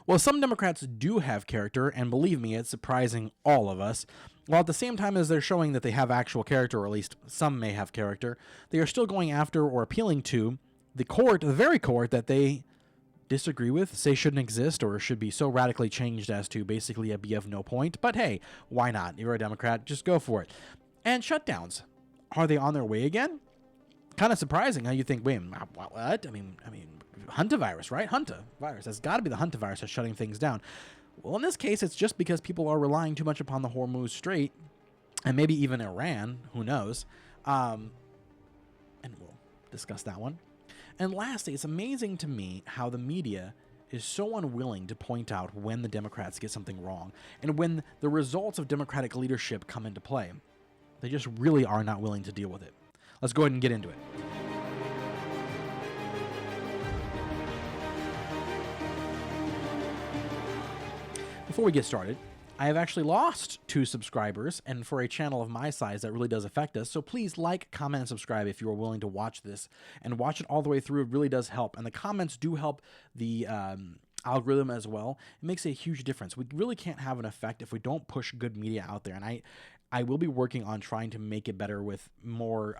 Well, some Democrats do have character, and believe me, it's surprising all of us. While at the same time as they're showing that they have actual character, or at least some may have character, they are still going after or appealing to the court, the very court that they disagree with, say shouldn't exist, or should be so radically changed as to basically be of no point. But hey, why not? You're a Democrat, just go for it. And shutdowns, are they on their way again? Kind of surprising how you think, wait, what? I mean, hantavirus, right? Hantavirus. That's got to be the hantavirus that's shutting things down. Well, in this case, it's just because people are relying too much upon the Hormuz Strait, and maybe even Iran, who knows. And we'll discuss that one. And lastly, it's amazing to me how the media is so unwilling to point out when the Democrats get something wrong, and when the results of Democratic leadership come into play. They just really are not willing to deal with it. Let's go ahead and get into it. Before we get started, I have actually lost 2 subscribers, and for a channel of my size, that really does affect us. So please like, comment, and subscribe if you are willing to watch this, and watch it all the way through. It really does help, and the comments do help the algorithm as well. It makes a huge difference. We really can't have an effect if we don't push good media out there, and I will be working on trying to make it better with more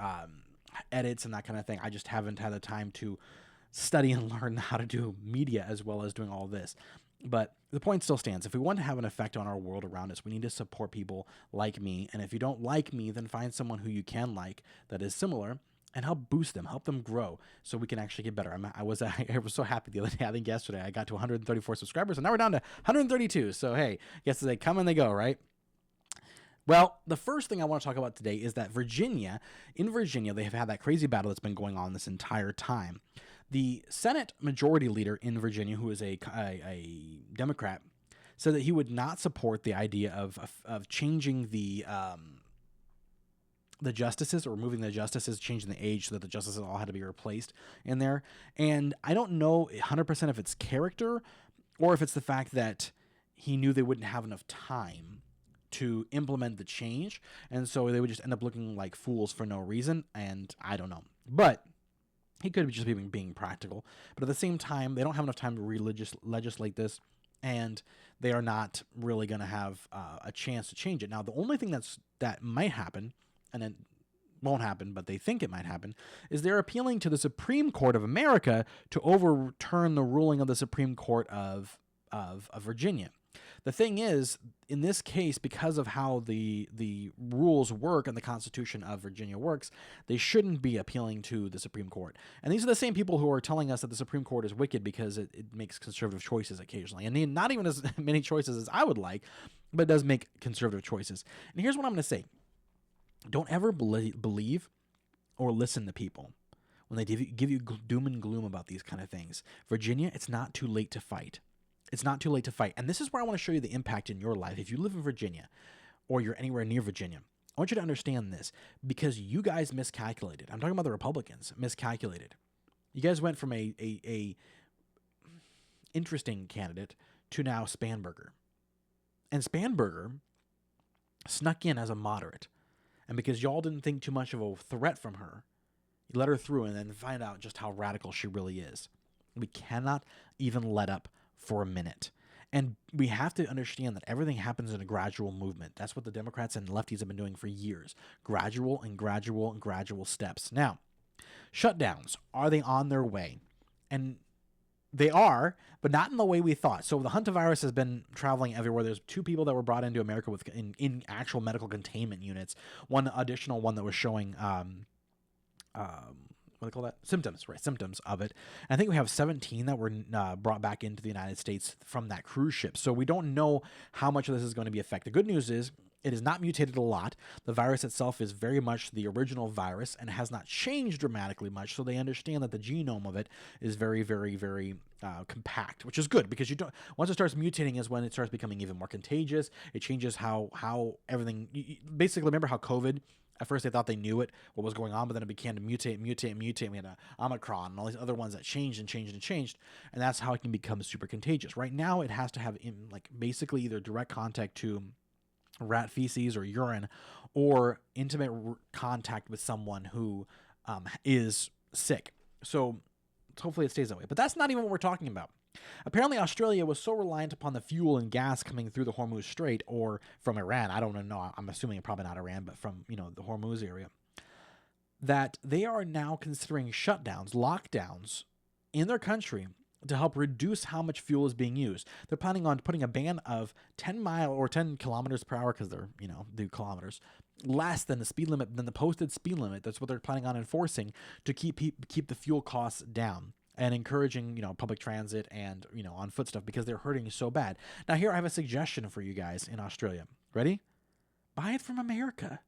edits and that kind of thing. I just haven't had the time to study and learn how to do media as well as doing all this. But the point still stands. If we want to have an effect on our world around us, we need to support people like me. And if you don't like me, then find someone who you can like that is similar and help boost them, help them grow so we can actually get better. I was so happy the other day. I think yesterday I got to 134 subscribers, and now we're down to 132. So, hey, guess they come and they go, right? Well, the first thing I want to talk about today is that in Virginia, they have had that crazy battle that's been going on this entire time. The Senate Majority Leader in Virginia, who is a Democrat, said that he would not support the idea of changing the justices, or removing the justices, changing the age so that the justices all had to be replaced in there. And I don't know 100% if it's character or if it's the fact that he knew they wouldn't have enough time to implement the change, and so they would just end up looking like fools for no reason, and I don't know. But he could be just being practical. But at the same time, they don't have enough time to legislate this, and they are not really going to have a chance to change it. Now, the only thing that might happen, and it won't happen, but they think it might happen, is they're appealing to the Supreme Court of America to overturn the ruling of the Supreme Court of Virginia. The thing is, in this case, because of how the rules work and the Constitution of Virginia works, they shouldn't be appealing to the Supreme Court. And these are the same people who are telling us that the Supreme Court is wicked because it makes conservative choices occasionally. And not even as many choices as I would like, but it does make conservative choices. And here's what I'm going to say. Don't ever believe or listen to people when they give you doom and gloom about these kind of things. Virginia, it's not too late to fight. It's not too late to fight. And this is where I want to show you the impact in your life. If you live in Virginia or you're anywhere near Virginia, I want you to understand this, because you guys miscalculated. I'm talking about the Republicans miscalculated. You guys went from a interesting candidate to now Spanberger. And Spanberger snuck in as a moderate. And because y'all didn't think too much of a threat from her, you let her through and then find out just how radical she really is. We cannot even let up for a minute. And we have to understand that everything happens in a gradual movement. That's what the Democrats and lefties have been doing for years. Gradual and gradual and gradual steps. Now, shutdowns, are they on their way? And they are, but not in the way we thought. So the hantavirus has been traveling everywhere. There's 2 people that were brought into America in actual medical containment units. One additional one that was showing what do they call that? Symptoms, right? Symptoms of it. And I think we have 17 that were brought back into the United States from that cruise ship. So we don't know how much of this is going to be affected. The good news is it is not mutated a lot. The virus itself is very much the original virus and has not changed dramatically much. So they understand that the genome of it is very, very, very compact, which is good, because once it starts mutating is when it starts becoming even more contagious. It changes how everything. Basically, remember how COVID. At first, they thought they knew what was going on, but then it began to mutate. We had Omicron and all these other ones that changed, and that's how it can become super contagious. Right now, it has to have basically either direct contact to rat feces or urine, or intimate contact with someone who is sick. So hopefully it stays that way. But that's not even what we're talking about. Apparently, Australia was so reliant upon the fuel and gas coming through the Hormuz Strait, or from Iran. I don't know. I'm assuming probably not Iran, but from the Hormuz area, that they are now considering shutdowns, lockdowns in their country to help reduce how much fuel is being used. They're planning on putting a ban of 10 mile or 10 kilometers per hour, because they're, do kilometers, less than the speed limit, than the posted speed limit. That's what they're planning on enforcing to keep the fuel costs down, and encouraging, public transit and, on foot stuff, because they're hurting so bad. Now, here I have a suggestion for you guys in Australia. Ready? Buy it from America.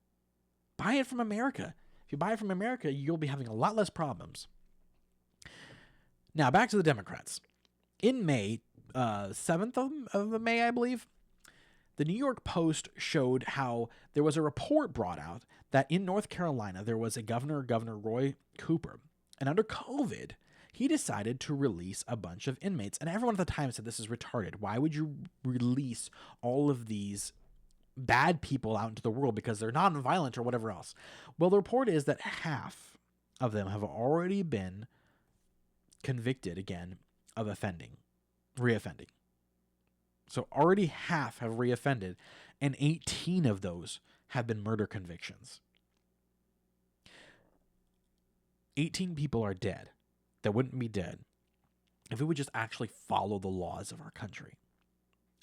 Buy it from America. If you buy it from America, you'll be having a lot less problems. Now, back to the Democrats. In May, 7th of May, I believe, the New York Post showed how there was a report brought out that in North Carolina, there was a Governor Roy Cooper, and under COVID, he decided to release a bunch of inmates. And everyone at the time said, this is retarded. Why would you release all of these bad people out into the world because they're non-violent or whatever else? Well, the report is that half of them have already been convicted again of reoffending. So already half have reoffended, and 18 of those have been murder convictions. 18 people are dead that wouldn't be dead if we would just actually follow the laws of our country.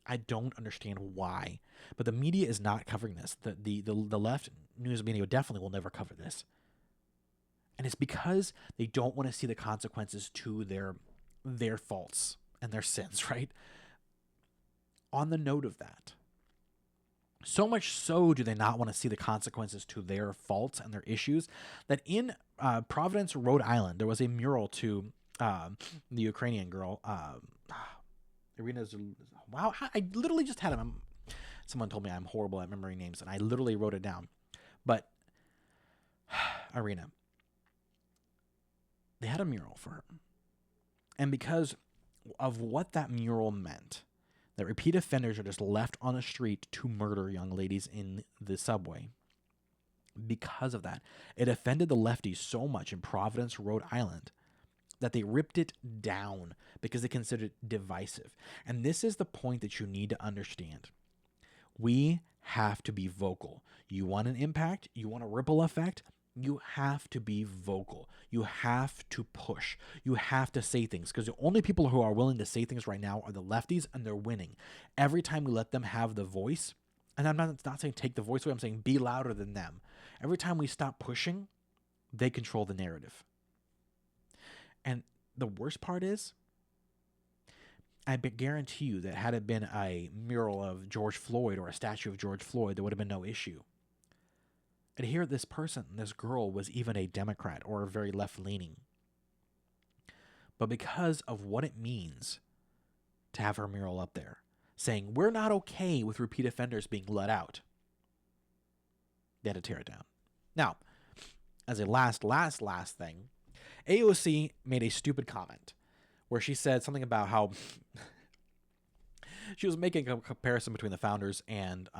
I don't understand why, but the media is not covering this. The left news media definitely will never cover this. And it's because they don't want to see the consequences to their faults and their sins, right? On the note of that, so much so do they not want to see the consequences to their faults and their issues, that in Providence, Rhode Island, there was a mural to the Ukrainian girl, Irina's. Wow, I literally just had him. Someone told me I'm horrible at remembering names, and I literally wrote it down. But Irina, they had a mural for her. And because of what that mural meant, that repeat offenders are just left on the street to murder young ladies in the subway. Because of that, it offended the lefties so much in Providence, Rhode Island, that they ripped it down because they considered it divisive. And this is the point that you need to understand. We have to be vocal. You want an impact? You want a ripple effect? You have to be vocal. You have to push. You have to say things, because the only people who are willing to say things right now are the lefties, and they're winning. Every time we let them have the voice, and I'm not saying take the voice away, I'm saying be louder than them. Every time we stop pushing, they control the narrative. And the worst part is, I guarantee you that had it been a mural of George Floyd or a statue of George Floyd, there would have been no issue. And here this girl was even a Democrat or very left-leaning. But because of what it means to have her mural up there, saying we're not okay with repeat offenders being let out, they had to tear it down. Now, as a last thing, AOC made a stupid comment where she said something about how she was making a comparison between the founders and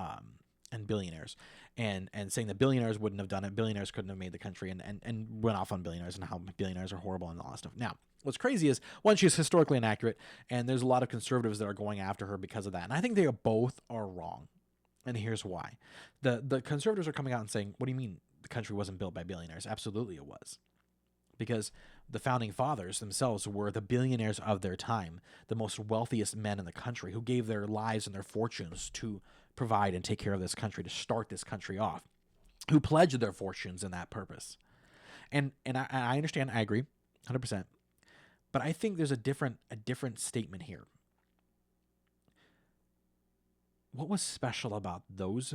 billionaires, and saying that billionaires wouldn't have done it, billionaires couldn't have made the country, and went off on billionaires and how billionaires are horrible and all that stuff. Now, what's crazy is, one, she's historically inaccurate, and there's a lot of conservatives that are going after her because of that. And I think they both are wrong. And here's why. The conservatives are coming out and saying, what do you mean the country wasn't built by billionaires? Absolutely it was. Because the founding fathers themselves were the billionaires of their time, the most wealthiest men in the country, who gave their lives and their fortunes to provide and take care of this country, to start this country off, who pledged their fortunes in that purpose. And I understand, I agree, 100%. But I think there's a different statement here. What was special about those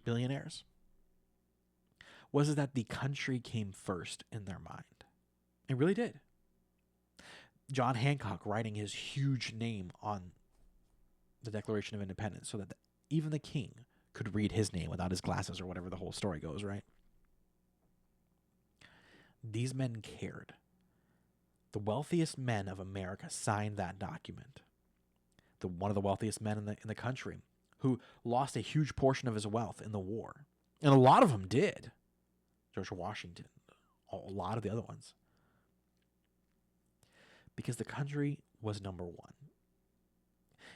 billionaires was that the country came first in their mind. It really did. John Hancock writing his huge name on the Declaration of Independence so that even the king could read his name without his glasses, or whatever the whole story goes, right? These men cared. The wealthiest men of America signed that document. One of the wealthiest men in the country, who lost a huge portion of his wealth in the war. And a lot of them did. George Washington, a lot of the other ones. Because the country was number one.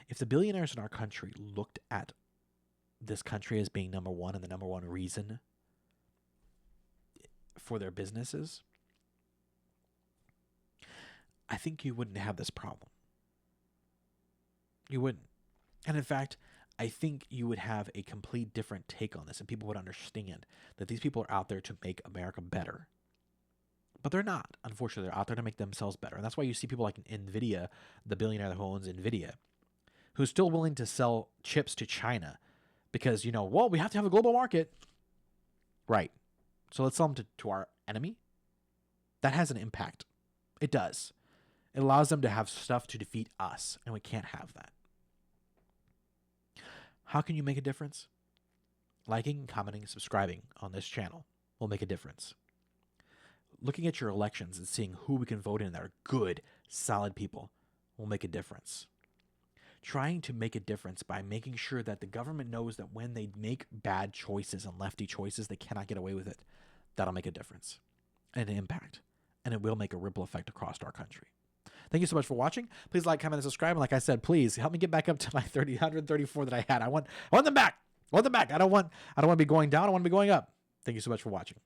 If the billionaires in our country looked at this country as being number one and the number one reason for their businesses, I think you wouldn't have this problem. You wouldn't. And in fact, I think you would have a complete different take on this, and people would understand that these people are out there to make America better. But they're not. Unfortunately, they're out there to make themselves better. And that's why you see people like NVIDIA, the billionaire who owns NVIDIA, who's still willing to sell chips to China because, well, we have to have a global market. Right. So let's sell them to our enemy. That has an impact. It does. It allows them to have stuff to defeat us, and we can't have that. How can you make a difference? Liking, commenting, subscribing on this channel will make a difference. Looking at your elections and seeing who we can vote in that are good, solid people will make a difference. Trying to make a difference by making sure that the government knows that when they make bad choices and lefty choices, they cannot get away with it. That'll make a difference and an impact, and it will make a ripple effect across our country. Thank you so much for watching. Please like, comment, and subscribe. And like I said, please help me get back up to my 134 that I had. I want them back. I want them back. I don't want to be going down. I want to be going up. Thank you so much for watching.